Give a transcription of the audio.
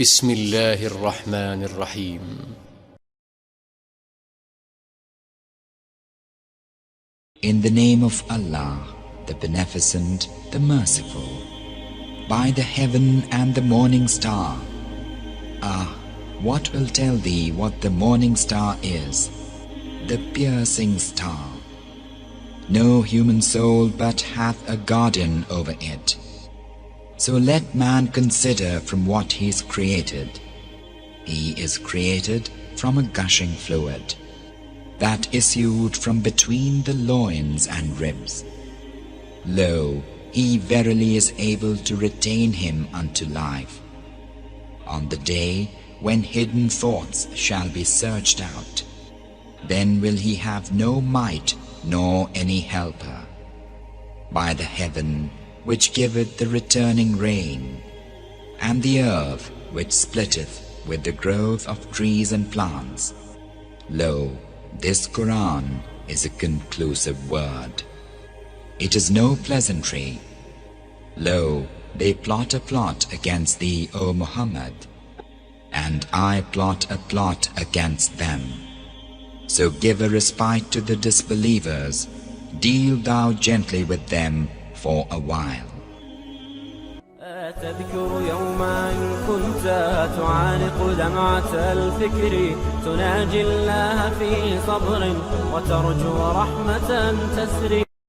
بسم الله الرحمن الرحيم. In the name of Allah, the Beneficent, the Merciful. By the heaven and the morning star. Ah, what will tell thee what the morning star is? The piercing star. No human soul but hath a guardian over it. So let man consider from what he is created. He is created from a gushing fluid that issued from between the loins and ribs. Lo, he verily is able to retain him unto life. On the day when hidden thoughts shall be searched out, then will he have no might nor any helper. By the heaven which giveth the returning rain, and the earth which splitteth with the growth of trees and plants, lo, this Quran is a conclusive word. It is no pleasantry. Lo, they plot a plot against thee, O Muhammad, and I plot a plot against them. So give a respite to the disbelievers, deal thou gently with them for a while. تذكر يوما كنت تعانق دمعة الفكر تناجي الله في صبر وترجو رحمة تسري